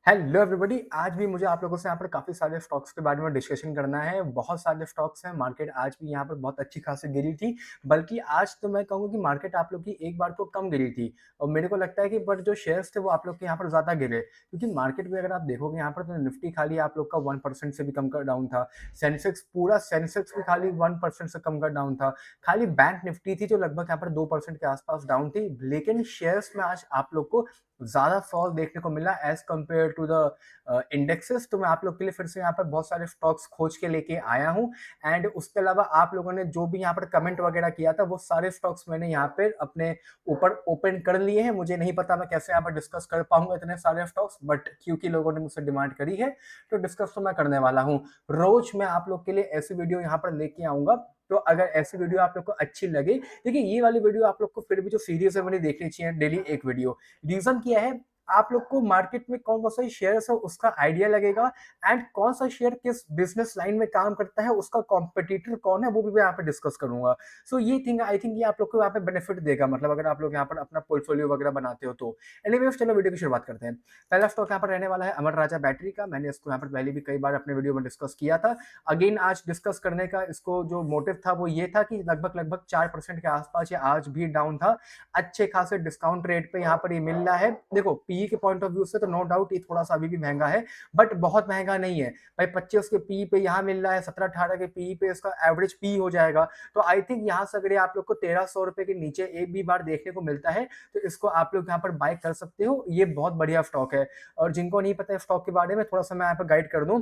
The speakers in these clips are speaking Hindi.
Hello everybody. आज भी मुझे आप लोगों से यहाँ पर काफ़ी सारे स्टॉक्स के बारे में डिस्कशन करना है। बहुत सारे स्टॉक्स हैं, मार्केट आज भी यहाँ पर बहुत अच्छी खासी गिरी थी। बल्कि आज तो मैं कहूँगा कि मार्केट आप लोग की एक बार तो कम गिरी थी और मेरे को लगता है कि बट जो शेयर्स थे वो आप लोग के यहाँ पर ज़्यादा गिरे, क्योंकि मार्केट में अगर आप देखोगे यहाँ पर तो निफ्टी खाली आप लोग का 1% से भी कम का डाउन था। सेंसेक्स भी खाली 1% से कम का डाउन था। खाली बैंक निफ्टी थी जो लगभग यहाँ पर 2% के आसपास डाउन थी, लेकिन शेयर्स में आज आप लोग को ज़्यादा फॉल देखने को मिला as compared to the indexes. तो मैं आप लोग के लिए फिर से यहाँ पर बहुत सारे स्टॉक्स खोज के लेके आया हूँ। एंड उसके अलावा आप लोगों ने जो भी यहाँ पर कमेंट वगैरह किया था वो सारे स्टॉक्स मैंने यहाँ पे अपने ऊपर ओपन कर लिए हैं। मुझे नहीं पता मैं कैसे यहाँ पर डिस्कस कर पाऊंगा इतने सारे स्टॉक्स, बट क्योंकि लोगों ने मुझसे डिमांड करी है तो डिस्कस तो मैं करने वाला हूँ। रोज मैं आप लोग के लिए ऐसी वीडियो यहाँ पर लेके आऊंगा। तो अगर ऐसी वीडियो आप लोग को अच्छी लगे, देखिए ये वाली वीडियो आप लोग को फिर भी जो सीरीज है मैंने देखनी चाहिए डेली एक वीडियो। रीजन क्या है, आप लोग को मार्केट में कौन कौन सा शेयर है उसका आइडिया लगेगा एंड कौन सा शेयर किस बिजनेस लाइन में काम करता है, उसका कॉम्पिटिटर कौन है वो भी मैं यहाँ पे डिस्कस करूंगा। सो ये थिंग आई थिंक ये आप लोग को यहाँ पे बेनिफिट देगा, मतलब अगर आप लोग यहाँ पर अपना पोर्टफोलियो वगैरह बनाते हो तो। एनीवेज चलो वीडियो की शुरुआत करते हैं। पहला स्टॉक यहाँ पर रहने वाला है अमर राजा बैटरी का। मैंने इसको यहाँ पर पहले भी कई बार अपने वीडियो में डिस्कस किया था। अगेन आज डिस्कस करने का इसको जो मोटिव था वो ये था कि लगभग 4% के आसपास ये आज भी डाउन था। अच्छे खासे डिस्काउंट रेट पे यहाँ पर ये मिल रहा है। देखो पी के पॉइंट ऑफ व्यू से तो नो डाउट ये थोड़ा सा अभी भी महंगा है, बट बहुत महंगा नहीं है भाई। 25 के पी पे यहाँ मिल रहा है, 17-18 के पी पे इसका एवरेज पी हो जाएगा। तो आई थिंक यहाँ से अगर आप लोग को 1300 रुपए के नीचे एक भी बार देखने को मिलता है तो इसको आप लोग यहाँ पर बाय कर सकते हो। ये बहुत बढ़िया स्टॉक है। और जिनको नहीं पता है स्टॉक के बारे में, थोड़ा सा मैं यहाँ पर गाइड कर दूं।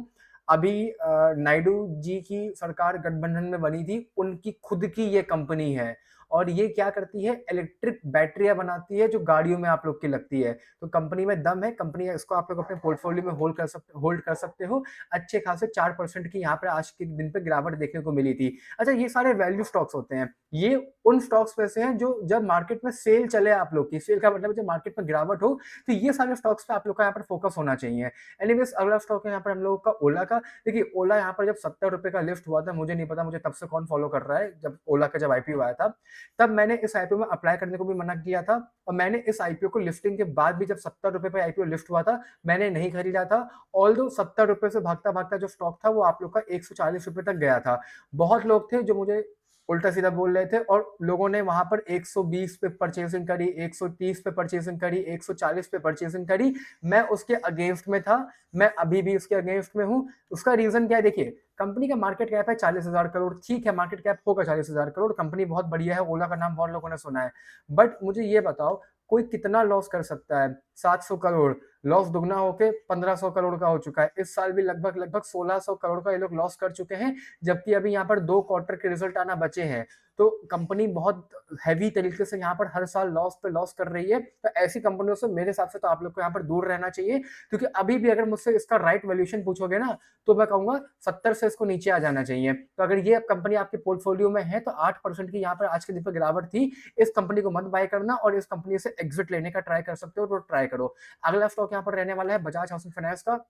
अभी नायडू जी की सरकार गठबंधन में बनी थी, उनकी खुद की ये कंपनी है और ये क्या करती है, इलेक्ट्रिक बैटरियां बनाती है जो गाड़ियों में आप लोग की लगती है। तो कंपनी में दम है, कंपनी इसको आप लोग अपने पोर्टफोलियो में होल्ड कर सकते हो। अच्छे खासे 4% की यहाँ पर आज के दिन पे गिरावट देखने को मिली थी। अच्छा, ये सारे वैल्यू स्टॉक्स होते हैं। ये उन स्टॉक्स में से हैं जो जब मार्केट में सेल चले, आप लोग की सेल का मतलब जब मार्केट में गिरावट हो, तो ये सारे स्टॉक्स पे आप लोग का यहाँ पर फोकस होना चाहिए। एनीवेज अगला स्टॉक है यहाँ पर हम लोगों का ओला का। देखिए ओला यहाँ पर जब 70 रुपए का लिफ्ट हुआ था, मुझे नहीं पता मुझे तब से कौन फॉलो कर रहा है, जब ओला का जब आईपीओ आया था तब मैंने इस आईपीओ में अप्लाई करने को भी मना किया था। और मैंने इस आईपीओ को लिफ्टिंग के बाद भी, जब 70 रुपए पे आईपीओ लिफ्ट हुआ था, मैंने नहीं खरीदा था। ऑल्दो 70 रुपए से भागता भागता जो स्टॉक था वो आप लोग का 140 रुपए तक गया था। बहुत लोग थे जो मुझे उल्टा सीधा बोल रहे थे और लोगों ने वहां पर 120 पे परचेसिंग करी, 130 पे परचेसिंग करी, 140 पे परचेसिंग करी। मैं उसके अगेंस्ट में था, मैं अभी भी उसके अगेंस्ट में हूं। उसका रीजन क्या है, देखिए कंपनी का मार्केट कैप है 40,000 करोड़। ठीक है, मार्केट कैप होगा 40,000 करोड़, कंपनी बहुत बढ़िया है, ओला का नाम बहुत लोगों ने सुना है। बट मुझे ये बताओ, कोई कितना लॉस कर सकता है? 700 करोड़ लॉस दुगना होके 1500 करोड़ का हो चुका है। इस साल भी लगभग लगभग 1600 करोड़ का ये लोग लॉस कर चुके हैं, जबकि अभी यहाँ पर 2 क्वार्टर के रिजल्ट आना बचे हैं। तो कंपनी बहुत हैवी तरीके से यहाँ पर हर साल लॉस पे लॉस कर रही है। तो ऐसी कंपनियों से मेरे हिसाब से तो आप लोग को यहाँ पर दूर रहना चाहिए, क्योंकि अभी भी अगर मुझसे इसका राइट वैल्यूएशन पूछोगे ना, तो मैं कहूंगा 70 से इसको नीचे आ जाना चाहिए। तो अगर ये कंपनी आपके पोर्टफोलियो में है तो 8% की यहाँ पर आज के दिन पर गिरावट थी। इस कंपनी को मत बाय करना और इस कंपनी से एग्जिट लेने का ट्राई कर सकते हो तो ट्राई करो। अगला स्टॉक यहाँ पर रहने वाला है बजाज हाउसिंग फाइनेंस का।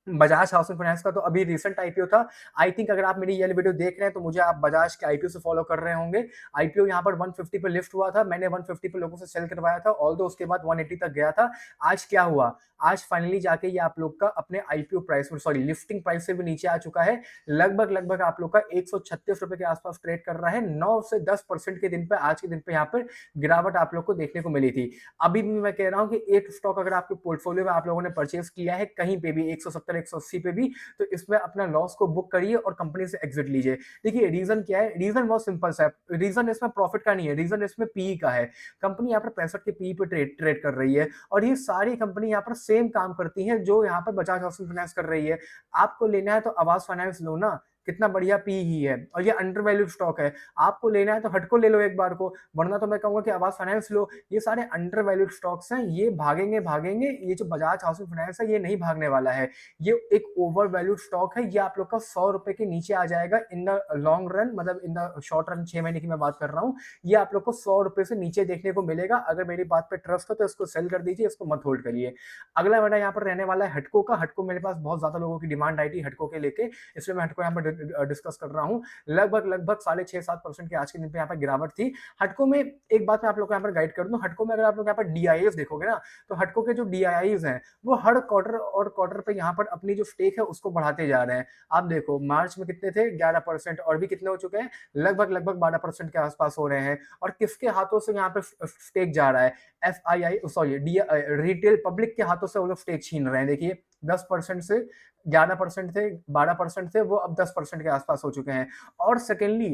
बजाज हाउसिंग फाइनेंस का तो अभी रिसेंट आईपीओ था। आई थिंक अगर आप मेरी ये वीडियो देख रहे हैं तो मुझे आप बजाज के आईपीओ से फॉलो कर रहे होंगे। आईपीओ यहाँ पर 150 पे लिफ्ट हुआ था, मैंने 150 पे लोगों से सेल करवाया था, ऑल्दो उसके बाद 180 तक गया था। आज क्या हुआ, आज फाइनली जाके ये आप लोग का अपने आईपीओ प्राइस में, सॉरी लिफ्टिंग प्राइस से भी नीचे आ चुका है। लगभग लगभग आप लोग का 136 रुपए के आसपास ट्रेड कर रहा है। 9 से 10% के दिन पे, आज के दिन पे यहाँ पर गिरावट आप लोग को देखने को मिली थी। अभी भी मैं कह रहा हूँ कि एक स्टॉक अगर आपके पोर्टफोलियो में आप लोगों ने परचेज किया है कहीं पे भी 170 180 पे भी, तो इसमें अपना लॉस को बुक करिए और कंपनी से एग्जिट लीजिए। देखिए रीजन क्या है, रीजन बहुत सिंपल सा है। रीजन इसमें प्रॉफिट का नहीं है, रीजन इसमें पीई का है। कंपनी यहाँ पर 65 के पीई पे ट्रेड कर रही है और ये सारी कंपनी यहाँ पर सेम काम करती है जो यहाँ पर बजाज हाउसिंग फाइनेंस कर रही है। आपको लेना है तो आवास फाइनेंस लो ना, कितना बढ़िया पी ही है और ये अंडर वैल्यूड स्टॉक है। आपको लेना है तो हटको ले लो एक बार को, वरना तो मैं कहूंगा कि आवास फाइनेंस लो। ये सारे अंडर वैल्यूड स्टॉक्स हैं, ये भागेंगे भागेंगे। ये जो बजाज हाउसिंग फाइनेंस है ये नहीं भागने वाला है, ये एक ओवर वैल्यूड स्टॉक है। ये आप लोग का 100 रुपए के नीचे आ जाएगा इन द लॉन्ग रन, मतलब इन द शॉर्ट रन, 6 महीने की मैं बात कर रहा हूँ। ये आप लोग को 100 रुपए से नीचे देखने को मिलेगा। अगर मेरी बात पे ट्रस्ट हो तो इसको सेल कर दीजिए, इसको मत होल्ड करिए। अगला मेरा यहाँ पर रहने वाला है हटको का। हटको मेरे पास बहुत ज्यादा लोगों की डिमांड आई थी हटको के लेके, इसलिए मैं हटको यहाँ पर डिस्कस कर रहा हूँ, लगभग साढ़े 6-7% की आज के दिन पे यहाँ पर गिरावट थी। हटको में एक बात मैं आप लोग को यहाँ पर गाइड कर दूँ, हटको में अगर आप लोग यहाँ पर डीआईएस देखोगे ना, तो हटको के जो डीआईआईस हैं, वो हर क्वार्टर और क्वार्टर पे यहाँ पर अपनी जो स्टेक है उसको बढ़ाते जा रहे हैं। आप देखो मार्च में कितने थे, 11%, और भी कितने हो चुके हैं, लगभग 12% के आसपास हो रहे हैं। और किसके हाथों से यहाँ पे स्टेक जा रहा है, FII sorry the retail public के हाथों से वो लोग स्टेक छीन रहे हैं। देखिए 10% से 11% थे, 12% थे, वो अब 10% के आसपास हो चुके हैं। और सेकेंडली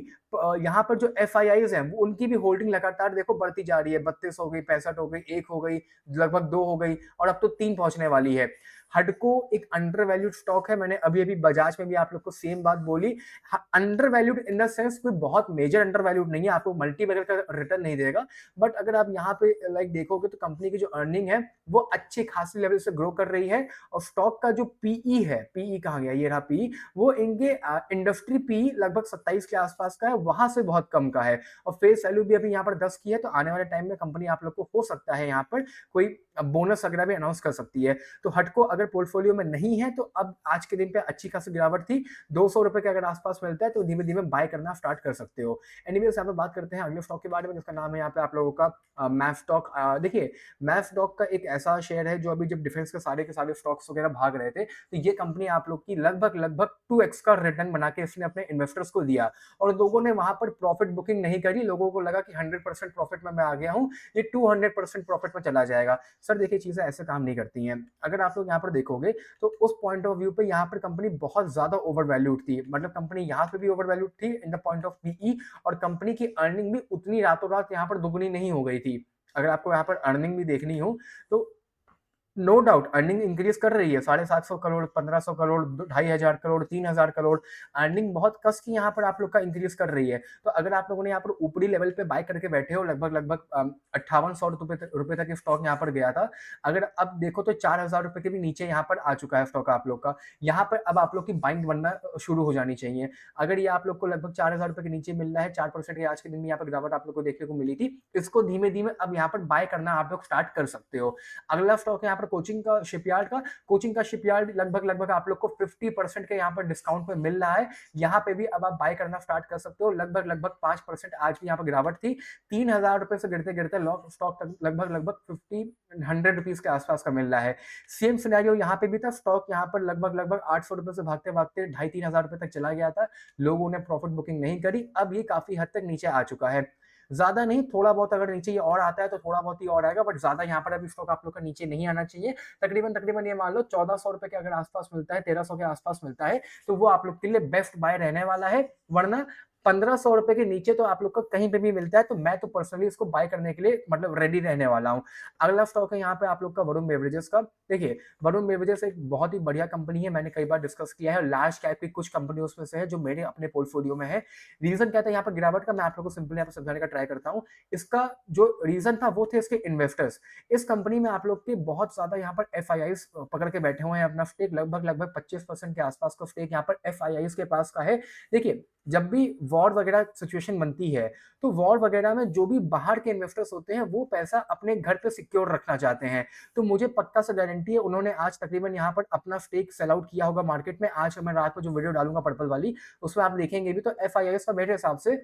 यहाँ पर जो एफआईआईज हैं उनकी भी होल्डिंग लगातार देखो बढ़ती जा रही है, 32 हो गई, 65 हो गई, 1 हो गई, लगभग 2 हो गई, और अब तो 3 पहुंचने वाली है। हडको एक अंडर वैल्यूड स्टॉक है, मैंने अभी अभी बजाज में भी आप लोग को सेम बात बोली। Under valued in the sense कोई बहुत मेजर अंडर वैल्यूड नहीं है, आपको मल्टी बैगर का रिटर्न नहीं देगा, बट अगर आप यहाँ पे लाइक देखोगे तो कंपनी की जो अर्निंग है वो अच्छे खासी लेवल से ग्रो कर रही है। और स्टॉक का जो पीई है, पीई कहाँ गया, ये रहा पीई, वो इनके इंडस्ट्री पीई लगभग 27 के आसपास का है, वहां से बहुत कम का है। और फेस वैल्यू भी अभी यहाँ पर 10 की है, तो आने वाले टाइम में कंपनी आप लोग को हो सकता है यहाँ पर कोई बोनस वगैरह भी अनाउंस कर सकती है। तो हटको अगर पोर्टफोलियो में नहीं है तो अब आज के दिन पे अच्छी खासी गिरावट थी, 200 रुपए के अगर आसपास मिलता है तो धीमे धीमे बाय करना स्टार्ट कर सकते हो। एनीवेज यहाँ पे बात करते हैं अगले स्टॉक के बारे में, जिसका नाम है यहाँ पे आप लोगों का मैफ स्टॉक। देखिए मैफ स्टॉक का एक ऐसा शेयर है जो अभी जब डिफेंस के सारे स्टॉक्स वगैरह भाग रहे थे, तो ये कंपनी आप लोग की लगभग 2x का रिटर्न बना के इसने अपने इन्वेस्टर्स को दिया। और लोगों ने वहां पर प्रॉफिट बुकिंग नहीं करी, लोगों को लगा कि 100% प्रॉफिट में मैं आ गया हूँ, ये 200% प्रॉफिट में चला जाएगा। सर देखिए चीजें ऐसे काम नहीं करती हैं। अगर आप लोग यहाँ पर देखोगे तो उस पॉइंट ऑफ व्यू पे यहाँ पर कंपनी बहुत ज्यादा ओवर वैल्यूड थी, मतलब कंपनी यहाँ पे भी ओवर वैल्यूड थी in the point of PE, और कंपनी की अर्निंग भी उतनी रातों रात यहाँ पर दुगनी नहीं हो गई थी। अगर आपको यहाँ पर अर्निंग भी देखनी हो तो नो डाउट अर्निंग इंक्रीज कर रही है, 750 करोड़, 1500 करोड़, 2500 करोड़, 3000 करोड़, अर्निंग बहुत कस की यहाँ पर आप लोग का इंक्रीज कर रही है। तो अगर आप लोगों ने यहाँ पर ऊपरी लेवल पे बाय करके बैठे हो, लगभग 5800 रुपए तक स्टॉक यहाँ पर गया था, अगर अब देखो तो 4000 रुपए के भी नीचे यहाँ पर आ चुका है स्टॉक आप लोग का। यहाँ पर अब आप लोग की बाइंग बनना शुरू हो जानी चाहिए। अगर ये आप लोग को लगभग 4000 रुपए के नीचे मिल रहा है, 4% की आज के दिन में यहाँ पर गिरावट आप लोग को देखने को मिली थी, इसको धीमे धीमे अब यहाँ पर बाय करना आप लोग स्टार्ट कर सकते हो। अगला स्टॉक है यहाँ पर कोचिंग का शिपयार्ड लगभग आप लोग को 50% के यहाँ पर डिस्काउंट पे मिल रहा है। यहाँ पे भी अब आप बाय करना स्टार्ट कर सकते हो। लगभग 5% आज भी यहाँ पर गिरावट थी, 3000 रुपए से गिरते गिरते स्टॉक लगभग 100 रुपीज के आसपास का मिल रहा है। सेम सिनेरियो यहाँ पे भी था, स्टॉक यहाँ पर लगभग 800 रुपए से भागते भागते 2500-3000 रुपए तक चला गया था, लोगों ने प्रॉफिट बुकिंग नहीं करी, अब ये काफी हद तक नीचे आ चुका है। ज्यादा नहीं, थोड़ा बहुत अगर नीचे ये और आता है तो थोड़ा बहुत ही और आएगा, बट ज्यादा यहाँ पर अभी स्टॉक आप लोग का नीचे नहीं आना चाहिए। तकरीबन ये मान लो 1400 रुपए के अगर आसपास मिलता है, 1300 के आसपास मिलता है, तो वो आप लोग के लिए बेस्ट बाय रहने वाला है। वरना 1500 रुपए के नीचे तो आप लोग का कहीं पे भी मिलता है, तो मैं तो पर्सनली इसको बाय करने के लिए मतलब रेडी रहने वाला हूँ। अगला स्टॉक है यहाँ पे आप लोग का वरुण बेवरेजेस का। देखिए वरुण बेवरेजेस एक बहुत ही बढ़िया कंपनी है, मैंने कई बार डिस्कस किया है, लार्ज कैप की कुछ कंपनियों में से है जो मेरे अपने पोर्टफोलियो में है। रीजन क्या था यहाँ पर गिरावट का, मैं आप लोग को सिंपल यहाँ पर समझाने का ट्राई करता हूँ। इसका जो रीजन था वो थे इसके इन्वेस्टर्स। इस कंपनी में आप लोग के बहुत ज्यादा यहाँ पर एफ पकड़ के बैठे हुए हैं, अपना स्टेक लगभग 25% के आसपास का स्टेक यहाँ पर एफ के पास का है। देखिए जब भी वॉर वगैरह सिचुएशन बनती है, तो वॉर वगैरह में जो भी बाहर के इन्वेस्टर्स होते हैं वो पैसा अपने घर पे सिक्योर रखना चाहते हैं। तो मुझे पक्का से गारंटी है उन्होंने आज तकरीबन यहाँ पर अपना स्टेक सेल आउट किया होगा मार्केट में। आज मैं रात को जो वीडियो डालूंगा पर्पल वाली, उसमें आप देखेंगे भी, तो एफ का मेरे हिसाब से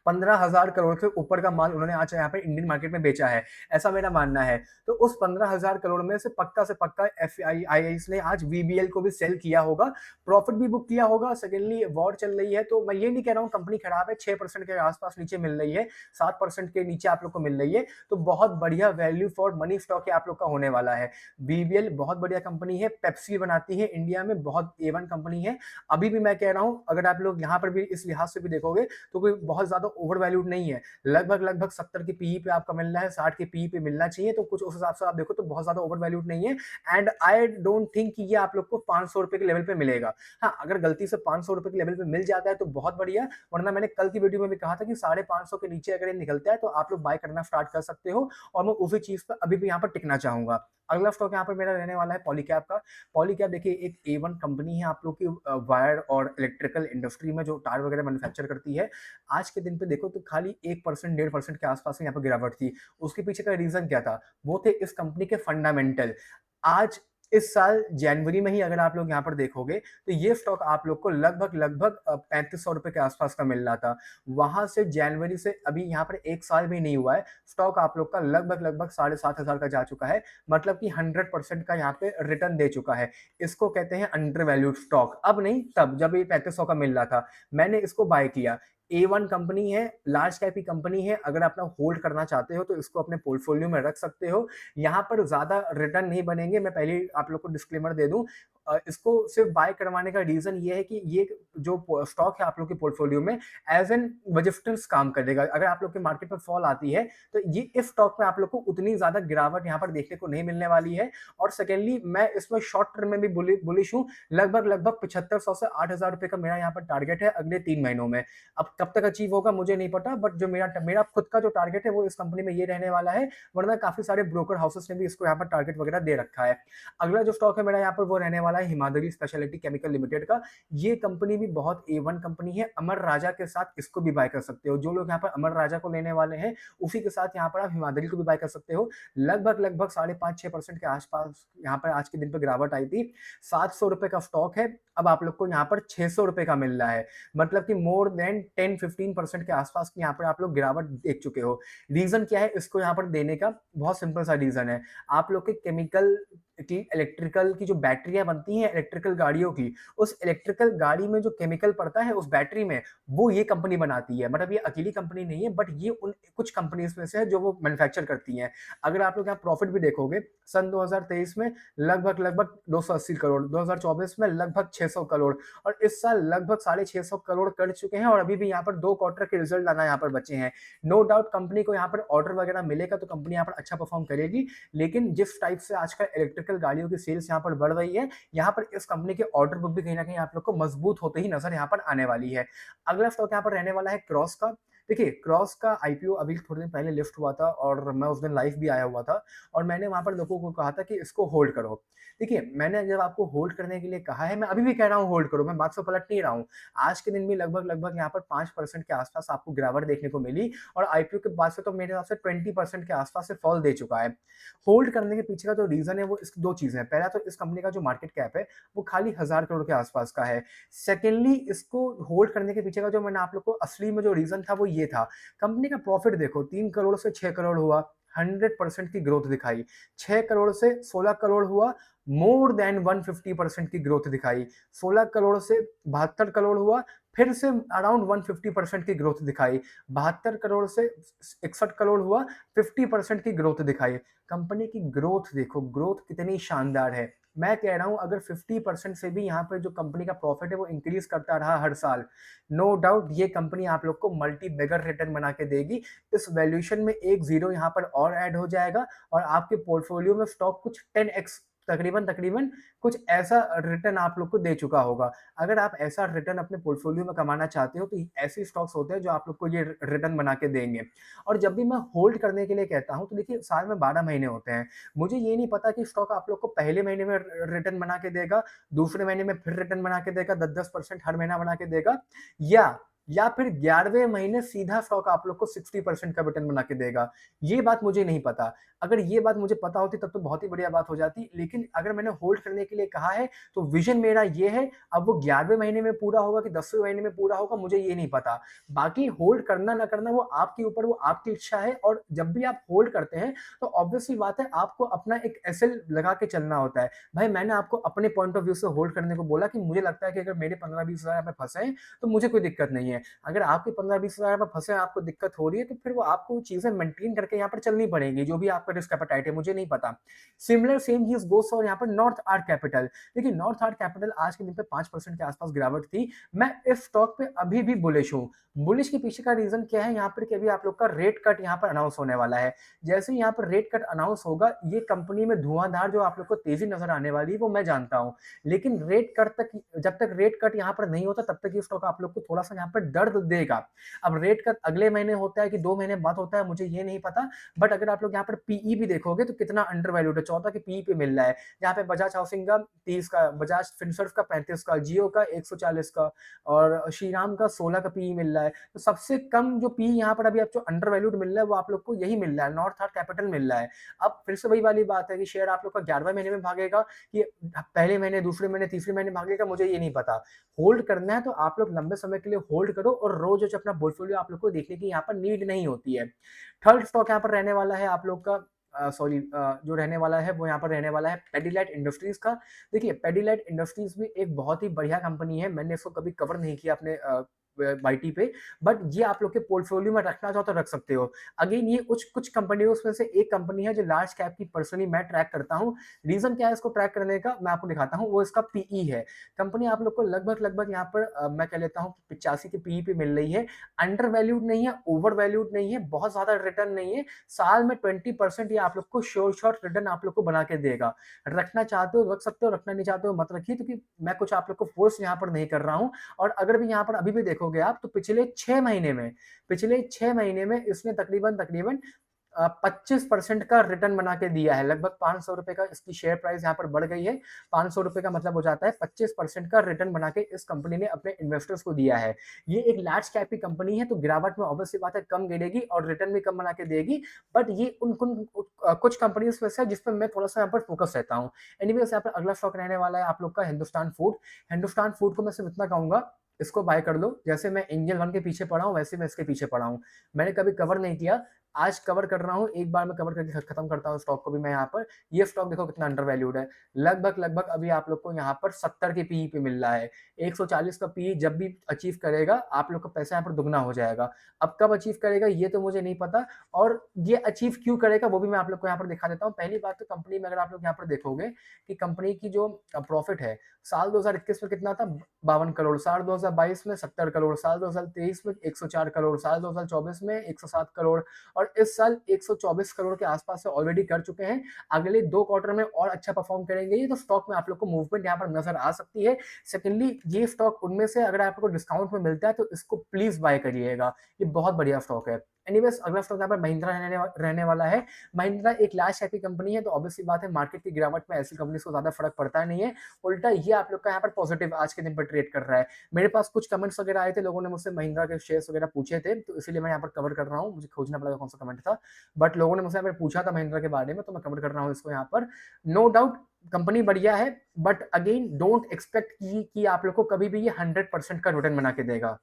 15,000 करोड़ के ऊपर का माल उन्होंने आज यहाँ पे इंडियन मार्केट में बेचा है, ऐसा मेरा मानना है। तो उस 15,000 करोड़ में से पक्का एफआईआई ने आज वीबीएल को भी सेल किया होगा, प्रॉफिट भी बुक किया होगा। सेकेंडली वॉर चल रही है, तो मैं ये नहीं कह रहा हूँ कंपनी खराब है, 6% के आसपास नीचे मिल रही है, 7% के नीचे आप लोग को मिल रही है, तो बहुत बढ़िया वैल्यू फॉर मनी स्टॉक आप लोग का होने वाला है। बीबीएल बहुत बढ़िया कंपनी है, पेप्सी बनाती है इंडिया में, बहुत A1 कंपनी है। अभी भी मैं कह रहा हूँ अगर आप लोग यहाँ पर भी इस लिहाज से भी देखोगे तो कोई बहुत ज्यादा ओवर वैल्यूड नहीं है, लगभग 70 के पीई पे आपका मिल रहा है, 60 के पीई पे मिलना चाहिए, तो कुछ उस हिसाब से आप देखो तो बहुत ज्यादा ओवर वैल्यूड नहीं है। एंड आई डोंट थिंक कि ये आप लोग को 500 रुपए के लेवल पे मिलेगा। हाँ अगर गलती से 500 रुपए के लेवल पे मिल जाता है तो बहुत बढ़िया, वरना मैंने कल की वीडियो में भी कहा था कि 550 के नीचे अगर ये निकलता है तो आप लोग बाय करना स्टार्ट कर सकते हो, और मैं उसी चीज पर अभी भी यहाँ पर टिकना चाहूंगा। अगला स्टॉक यहाँ पर मेरा रहने वाला है पॉलीकैब का। पॉलीकैब देखिए एक A1 कंपनी है आप लोग की वायर और इलेक्ट्रिकल इंडस्ट्री में, जो टायर वगैरह मैन्युफैक्चर करती है। आज के दिन पे देखो तो खाली 1% 1.5% के आसपास यहाँ पर गिरावट थी। उसके पीछे का रीजन क्या था, वो थे इस कंपनी के फंडामेंटल। आज इस साल जनवरी में ही अगर आप लोग यहाँ पर देखोगे तो ये स्टॉक आप लोग को लगभग 3500 रुपए के आसपास का मिल रहा था। वहां से जनवरी से अभी यहाँ पर 1 साल भी नहीं हुआ है, स्टॉक आप लोग का लगभग 7,500 का जा चुका है। मतलब कि 100% का यहाँ पे रिटर्न दे चुका है। इसको कहते हैं अंडर वैल्यूड स्टॉक। अब नहीं, तब जब ये 3500 का मिल रहा था मैंने इसको बाय किया। A1 कंपनी है, लार्ज कैप की कंपनी है। अगर आप लोग होल्ड करना चाहते हो तो इसको अपने पोर्टफोलियो में रख सकते हो। यहाँ पर ज्यादा रिटर्न नहीं बनेंगे, मैं पहले ही आप लोग को डिस्क्लेमर दे दूं। इसको सिर्फ बाय करवाने का रीजन ये है कि ये जो स्टॉक है आप लोग के पोर्टफोलियो में एज एन वजिस्टेंस काम करेगा। अगर आप लोग के मार्केट में फॉल आती है तो ये इस स्टॉक में आप लोग को उतनी ज्यादा गिरावट यहाँ पर देखने को नहीं मिलने वाली है। और सेकेंडली मैं इसमें शॉर्ट टर्म में भी बुलिश हूँ। लगभग 7500 से 8000 रुपए का मेरा यहाँ पर टारगेट है अगले 3 महीनों में। अब कब तक अचीव होगा मुझे नहीं पता, बट जो मेरा मेरा खुद का जो टारगेट है वो इस कंपनी में ये रहने वाला है। वरना काफी सारे ब्रोकर हाउसेस ने भी इसको यहाँ पर टारगेट वगैरह दे रखा है। अगला जो स्टॉक है मेरा यहाँ पर वो रहने वाला है हिमाद्री स्पेशलिटी केमिकल लिमिटेड का। ये कंपनी भी बहुत A1 कंपनी है। अमर राजा के साथ इसको भी बाय कर सकते हो। जो लोग यहाँ पर अमर राजा को लेने वाले हैं उसी के साथ यहाँ पर आप हिमाद्री को भी बाय कर सकते हो। लगभग 5.5-6% के आसपास यहाँ पर आज के दिन पे गिरावट आई थी। 700 रुपए का स्टॉक है, अब आप लोग को यहाँ पर 600 रुपए का मिल रहा है। मतलब कि मोर देन 10-15% के आसपास की यहाँ पर आप लोग गिरावट देख चुके हो। रीजन क्या है इसको यहाँ पर देने का? बहुत सिंपल सा रीजन है। आप लोग के केमिकल की इलेक्ट्रिकल की जो बैटरियां बनती हैं इलेक्ट्रिकल गाड़ियों की, उस इलेक्ट्रिकल गाड़ी में जो केमिकल पड़ता है उस बैटरी में, वो ये कंपनी बनाती है। मतलब ये अकेली कंपनी नहीं है, बट ये उन कुछ कंपनीज में से है जो वो मैन्युफैक्चर करती हैं। अगर आप लोग यहाँ प्रॉफिट भी देखोगे, सन 2023 में लगभग 280 करोड़, 2024 में लगभग 600 करोड़, और इस साल लगभग 650 करोड़ कर चुके हैं। और अभी भी यहाँ पर 2 क्वार्टर के रिजल्ट आना यहाँ पर बचे हैं। नो डाउट कंपनी को यहाँ पर ऑर्डर वगैरह मिलेगा तो कंपनी यहाँ पर अच्छा परफॉर्म करेगी। लेकिन जिस टाइप से आजकल इलेक्ट्रिकल गाड़ियों की सेल्स यहाँ पर बढ़ रही है, यहाँ पर इस कंपनी के ऑर्डर बुक भी कहीं ना कहीं आप लोग को मजबूत होते ही नजर यहाँ पर आने वाली है। अगला स्टॉक यहाँ पर रहने वाला है क्रॉस का। देखिए क्रॉस का आईपीओ अभी थोड़े दिन पहले लिस्ट हुआ था और मैं उस दिन लाइव भी आया हुआ था, और मैंने वहां पर लोगों को कहा था कि इसको होल्ड करो। देखिए मैंने जब आपको होल्ड करने के लिए कहा है, मैं अभी भी कह रहा हूँ होल्ड करो, मैं बात से पलट नहीं रहा हूँ। आज के दिन भी लगभग यहाँ पर 5% के आसपास आपको गिरावट देखने को मिली, और आईपीओ के बाद से तो मेरे हिसाब से 20% के आसपास से फॉल दे चुका है। होल्ड करने के पीछे का जो रीजन है वो इसकी दो चीजें हैं। पहला तो इस कंपनी का जो मार्केट कैप है वो खाली 1000 करोड़ के आसपास का है। सेकेंडली इसको होल्ड करने के पीछे का जो मैंने आप लोग को असली में जो रीजन था वो ये था, कंपनी का प्रॉफिट देखो 3 करोड़ से 6 करोड़ हुआ, 100% की ग्रोथ दिखाई। 6 करोड़ से 16 करोड़ हुआ, मोर देन 150% की ग्रोथ दिखाई। 16 करोड़ से 72 करोड़ हुआ, फिर से अराउंड 150% की ग्रोथ दिखाई। 72 करोड़ से 61 करोड़ हुआ, 50% की ग्रोथ दिखाई। कंपनी की ग्रोथ देखो, ग्रोथ कितनी शानदार है। मैं कह रहा हूं अगर 50% से भी यहाँ पर जो कंपनी का प्रॉफिट है वो इंक्रीज करता रहा हर साल, नो डाउट ये कंपनी आप लोग को मल्टी बेगर रिटर्न बना के देगी। इस वैल्यूएशन में एक जीरो यहाँ पर और ऐड हो जाएगा, और आपके पोर्टफोलियो में स्टॉक कुछ 10x तकरीबन कुछ ऐसा रिटर्न आप लोग को दे चुका होगा। अगर आप ऐसा रिटर्न अपने पोर्टफोलियो में कमाना चाहते हो तो ऐसे स्टॉक्स होते हैं जो आप लोग को ये रिटर्न बना के देंगे। और जब भी मैं होल्ड करने के लिए कहता हूं तो देखिए साल में 12 महीने होते हैं। मुझे ये नहीं पता कि स्टॉक आप लोग को पहले महीने में रिटर्न बना के देगा, दूसरे महीने में फिर रिटर्न बना के देगा, 10-10% हर महीना बना के देगा, या फिर 11वें महीने सीधा स्टॉक आप लोग को 60% का रिटर्न बना के देगा। ये बात मुझे नहीं पता। अगर ये बात मुझे पता होती तब तो बहुत ही बढ़िया बात हो जाती। लेकिन अगर मैंने होल्ड करने के लिए कहा है तो विजन मेरा ये है। अब वो 11वें महीने में पूरा होगा कि 10वें महीने में पूरा होगा मुझे ये नहीं पता। बाकी होल्ड करना ना करना वो आपके ऊपर, वो आपकी इच्छा है। और जब भी आप होल्ड करते हैं तो ऑब्वियसली बात है आपको अपना एक एसएल लगा के चलना होता है। भाई मैंने आपको अपने पॉइंट ऑफ व्यू से होल्ड करने को बोला कि मुझे लगता है कि अगर मेरे 15-20 हजार में फंसे हैं तो मुझे कोई दिक्कत नहीं है। अगर आपके 15-20 हजार में फंसे आपको दिक्कत हो रही है तो फिर वो आपको चीजें मेंटेन करके यहाँ पर चलनी पड़ेगी, जो भी आपका रिस्क एपेटाइट है मुझे नहीं पता। सिमिलर सेम चीज गोस और यहाँ पर नॉर्थ आर्क कैपिटल। देखिए नॉर्थ आर्क कैपिटल आज के दिन पे 5% के आसपास गिरावट थी। मैं इस स्टॉक पे अभी भी बुलिश हूँ। बुलिश के पीछे का रीजन क्या है यहाँ पर कि अभी आप लोग का रेट कट यहाँ पर अनाउंस होने वाला है। जैसे ही यहाँ पर रेट कट अनाउंस होगा ये कंपनी में धुआंधार जो आप लोग को तेजी नजर आने वाली है वो मैं जानता हूँ। लेकिन रेट कट तक, जब तक रेट कट यहाँ पर नहीं होता तब तक ये स्टॉक आप लोग को थोड़ा सा यहाँ पर दर्द देगा। अब रेट कट अगले महीने होता है कि 2 महीने बाद होता है, मुझे ये नहीं पता, बट अगर आप लोग यहाँ पर पीई भी देखोगे तो कितना अंडर वैल्यूड है, 14 के पीई पे मिल रहा है। यहाँ पे बजाज हाउसिंग का 30 का, बजाज फिनसर्व का 35 का, जियो का 140 का और श्रीराम का 16 का पीई मिल रहा है। तो सबसे कम जो पीई यहाँ पर अभी आप जो अंडर वैल्यूड मिल रहा है वो आप लोग को यही मिल रहा है, नॉर्थ हार्ट कैपिटल मिल रहा है। अब फिर से वही वाली बात है कि शेयर आप लोग का 11वें महीने में भागेगा कि पहले महीने, दूसरे महीने, तीसरे महीने भागेगा, मुझे ये नहीं पता। होल्ड करना है तो आप लोग लंबे समय के लिए होल्ड करो और रोज अपना पोर्टफोलियो आप लोग को देखने की यहाँ पर नीड नहीं होती है। थर्ड स्टॉक यहाँ पर रहने वाला है आप लोग का जो रहने वाला है वो यहाँ पर रहने वाला है पेडिलाइट इंडस्ट्रीज का। देखिए पेडिलाइट इंडस्ट्रीज भी एक बहुत ही बढ़िया कंपनी है, मैंने इसको कभी कवर नहीं किया अपने वाईटी पे, बट ये आप लोग के पोर्टफोलियो में रखना चाहो तो रख सकते हो। अगेन ये कुछ कुछ कंपनियों में से एक कंपनी है जो लार्ज कैप की पर्सनली मैं ट्रैक करता हूँ। रीजन क्या है इसको ट्रैक करने का, मैं आपको दिखाता हूँ, वो इसका पीई है। कंपनी आप लोग को लगभग लगभग यहाँ पर मैं कह लेता हूँ 85 के पीई पे मिल रही है। अंडर वैल्यूड नहीं है, ओवर वैल्यूड नहीं है, बहुत ज्यादा रिटर्न नहीं है, साल में 20% ये आप लोग को श्योर शॉर्ट रिटर्न आप लोग को बना के देगा। रखना चाहते हो रख सकते हो, रखना नहीं चाहते हो मत रखिए, क्योंकि मैं कुछ आप लोग को फोर्स यहाँ पर नहीं कर रहा हूँ। और अगर भी यहाँ पर अभी भी देखोगे आप तो पिछले 6 महीने में इसने तकरीबन तकरीबन 25% का रिटर्न बना के दिया है। लगभग 500 रुपए का इसकी शेयर प्राइस यहाँ पर बढ़ गई है। 500 रुपए का मतलब हो जाता है 25% का रिटर्न बना के इस कंपनी ने अपने इन्वेस्टर्स को दिया है। ये एक लार्ज कैप की कंपनी है तो गिरावट में ऑब्वियसली बात है कम गिरेगी और रिटर्न भी कम बना के देगी, बट ये उन कुछ कंपनीज में से जिस पर मैं थोड़ा सा यहाँ पर फोकस रहता हूँ। एनीवेज यहाँ पर अगला स्टॉक रहने वाला है आप लोग का हिंदुस्तान फूड। हिंदुस्तान फूड को मैं सिर्फ इतना कहूंगा, इसको बाय कर लो। जैसे मैं एंजल वन के पीछे पड़ा हूँ वैसे मैं इसके पीछे पड़ा हूँ। मैंने कभी कवर नहीं किया, आज कवर कर रहा हूँ, एक बार में कवर करके खत्म करता हूँ स्टॉक को भी मैं यहाँ पर। ये स्टॉक देखो कितना अंडर वैल्यूड है, लगभग लगभग अभी आप लोग को यहाँ पर 70 के पीई पे मिल रहा है। 140 का पीई जब भी अचीव करेगा आप लोग का पैसा यहाँ पर दुगना हो जाएगा। अब कब अचीव करेगा ये तो मुझे नहीं पता, और ये अचीव क्यों करेगा वो भी मैं आप लोग को यहाँ पर दिखा देता हूँ। पहली बात तो कंपनी में अगर आप लोग यहाँ पर देखोगे कि कंपनी की जो प्रॉफिट है साल 2021 में कितना था, 52 करोड़, साल 2022 में 70 करोड़, साल 2023 में 104 करोड़, साल 2024 में 107 करोड़, और इस साल 124 करोड़ के आसपास से ऑलरेडी कर चुके हैं। अगले 2 क्वार्टर में और अच्छा परफॉर्म करेंगे ये, तो स्टॉक में आप लोग को मूवमेंट यहाँ पर नजर आ सकती है। सेकेंडली ये स्टॉक उनमें से अगर आपको डिस्काउंट में मिलता है तो इसको प्लीज बाय करिएगा, ये बहुत बढ़िया स्टॉक है। एनीवेज अगला स्टॉक यहाँ पर महिंद्रा रहने वाला है। महिंद्रा एक लार्ज कैप की कंपनी है तो ऑब्वियसली बात है मार्केट की गिरावट में ऐसी कंपनी को ज्यादा फर्क पड़ता नहीं है, उल्टा ये आप लोग का यहाँ पर पॉजिटिव आज के दिन पर ट्रेड कर रहा है। मेरे पास कुछ कमेंट्स वगैरह आए थे, लोगों ने मुझसे महिंद्रा के शेयर्स वगैरह पूछे थे तो इसीलिए मैं यहाँ पर कवर कर रहा हूँ। मुझे खोजना पड़ेगा कौन सा कमेंट था, बट लोगों ने मुझसे यहाँ पर पूछा था महिंद्रा के बारे में तो मैं कवर कर रहा हूँ इसको यहाँ पर। नो डाउट कंपनी बढ़िया है, बट अगेन डोंट एक्सपेक्ट कि आप लोग को कभी भी ये 100% का रिटर्न बना के देगा,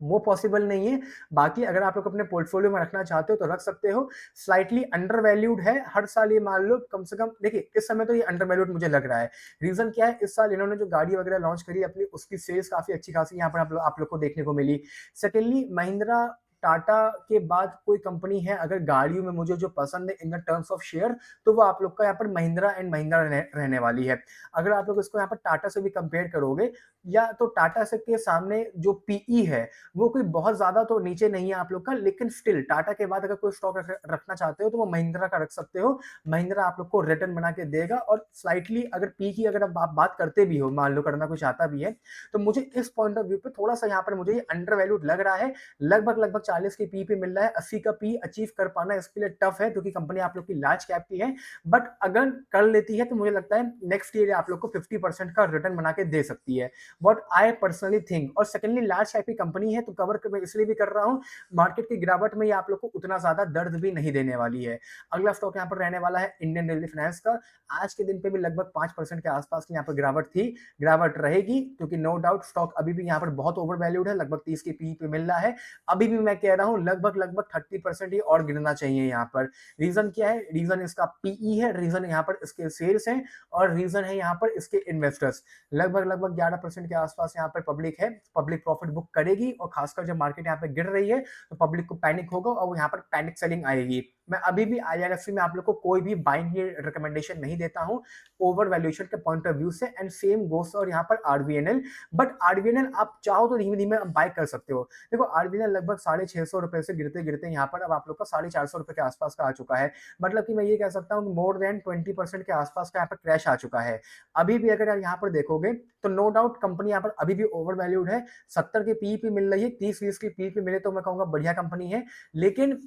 वो पॉसिबल नहीं है। बाकी अगर आप लोग अपने पोर्टफोलियो में रखना चाहते हो तो रख सकते हो। स्लाइटली अंडर वैल्यूड है, हर साल ये मान लो कम से कम, देखिए इस समय तो ये अंडर वैल्यूड मुझे लग रहा है। रीजन क्या है, इस साल इन्होंने जो गाड़ी वगैरह लॉन्च करी अपनी उसकी सेल्स काफी अच्छी खासी यहाँ पर आप लोग को देखने को मिली। सेकेंडली महिंद्रा टाटा के बाद कोई कंपनी है अगर गाड़ियों में मुझे जो पसंद है in the terms of share, तो वो आप लोग का यहाँ पर महिंद्रा एंड महिंद्रा रहने वाली है। अगर आप लोग इसको यहाँ पर टाटा से भी कंपेयर करोगे, या तो टाटा से के सामने जो पीई है वो कोई बहुत ज्यादा तो नीचे नहीं है आप लोग का, लेकिन स्टिल टाटा के बाद अगर कोई स्टॉक रखना चाहते हो तो वो महिंद्रा का रख सकते हो। महिंद्रा आप लोग को रिटर्न बना के देगा, और स्लाइटली अगर पी की अगर आप बात करते भी हो, मान लो करना कुछ आता भी है, तो मुझे इस पॉइंट ऑफ व्यू पे थोड़ा सा यहाँ पर मुझे ये अंडर वैल्यूड लग रहा है। लगभग लगभग 40 के पी पे मिल रहा है, 80 का पी अचीव कर पाना इसके लिए टफ है क्योंकि कंपनी आप लोग की लार्ज कैप की है, बट अगर कर लेती है तो मुझे लगता है नेक्स्ट ईयर आप लोग को 50% का रिटर्न बना के दे सकती है, व्हाट आई पर्सनली थिंक। और सेकेंडली लार्ज कैप की कंपनी है तो कवर मैं इसलिए भी कर रहा हूं, मार्केट की गिरावट में ये आप लोग को उतना ज्यादा दर्द भी नहीं देने वाली है। अगला स्टॉक यहाँ पर रहने वाला है इंडियन रेलवे फाइनेंस का। आज के दिन पे भी लगभग 5% के आसपास की यहाँ पर गिरावट थी, गिरावट रहेगी क्योंकि नो डाउट स्टॉक अभी भी यहाँ पर बहुत ओवर वैल्यूड है, लगभग 30 के पी पे मिल रहा है। अभी भी मैं कह रहा हूँ लगभग लगभग 30% ही और गिरना चाहिए यहाँ पर। रीजन क्या है, रीजन इसका पीई है, रीजन यहाँ पर इसके सेल्स हैं, और रीजन है यहाँ पर इसके इन्वेस्टर्स। लगभग लगभग 11% के आसपास यहाँ पर पब्लिक है, पब्लिक प्रॉफिट बुक करेगी, और खासकर जब मार्केट यहाँ पे गिर रही है तो पब्लिक को पैनिक होगा और यहाँ पर पैनिक सेलिंग आएगी। मैं अभी भी आईआरएफसी में आप लोग को कोई भी बाइंग की रिकमेंडेशन नहीं देता हूँ ओवर वैल्यूएशन के पॉइंट ऑफ व्यू से, एंड सेम गोस और यहाँ पर आरवीएनएल। बट आरवीएनएल आप चाहो तो धीमे धीमे बाय कर सकते हो। देखो आरवीएनएल लगभग 650 रुपए से गिरते गिरते यहाँ पर अब आप लोग का 450 रुपए के आसपास का आ चुका है। मतलब कि मैं ये कह सकता हूँ कि मोर देन 20% के आसपास का यहाँ पर क्रैश आ चुका है। अभी भी अगर आप यहाँ पर देखोगे तो नो डाउट कंपनी यहाँ पर अभी भी ओवर वैल्यूड है। 70 की पीई मिल रही है, 30-20 की पीई मिले तो मैं कहूंगा बढ़िया कंपनी है। लेकिन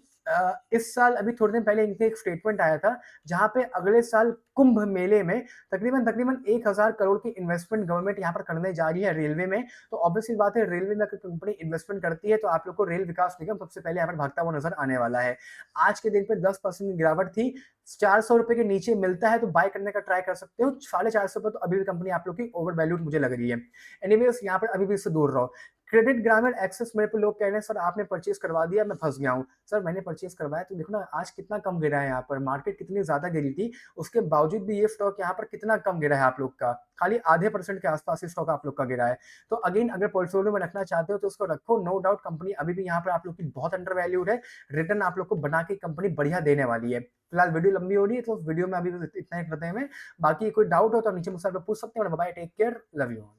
इस साल अभी थोड़े दिन पहले इनके एक स्टेटमेंट आया था जहां पे अगले साल कुंभ मेले में तकरीबन तकरीबन 1000 करोड़ की इन्वेस्टमेंट गवर्नमेंट यहां पर करने जा रही है रेलवे में। तो ऑब्वियसली बात है, रेलवे में अगर कंपनी इन्वेस्टमेंट करती है तो आप लोग को रेल विकास निगम सबसे पहले यहाँ पर भागता हुआ नजर आने वाला है। आज के दिन पे 10% की गिरावट थी। 400 रुपए के नीचे मिलता है तो बाय करने का ट्राई कर सकते हो। 450 रुपए तो अभी भी कंपनी आप लोग की ओवर वैल्यूड मुझे लग रही है। एनीवेज यहाँ पर अभी भी इससे दूर रहो। क्रेडिट ग्रामीण एक्सेस मेरे पे लोग कह रहे हैं सर आपने परचेज करवा दिया, मैं फंस गया हूँ। सर मैंने परचेज करवाया तो देखो ना आज कितना कम गिरा है, यहाँ पर मार्केट कितनी ज्यादा गिरी थी, उसके बावजूद भी ये स्टॉक यहाँ पर कितना कम गिरा है आप लोग का, खाली आधे % के आसपास स्टॉक आप लोग का गिरा है। तो अगेन अगर पोर्टफोलियो में रखना चाहते हो तो उसको रखो। नो डाउट कंपनी अभी भी यहाँ पर आप लोग की बहुत अंडर वैल्यूड है। रिटर्न आप लोग को बना के कंपनी बढ़िया देने वाली है। फिलहाल वीडियो लंबी हो रही है तो उस वीडियो में अभी इतना ही करते हैं। बाकी कोई डाउट हो तो नीचे मुझसे आप लोग पूछ सकते हैं। Bye, take care, love you.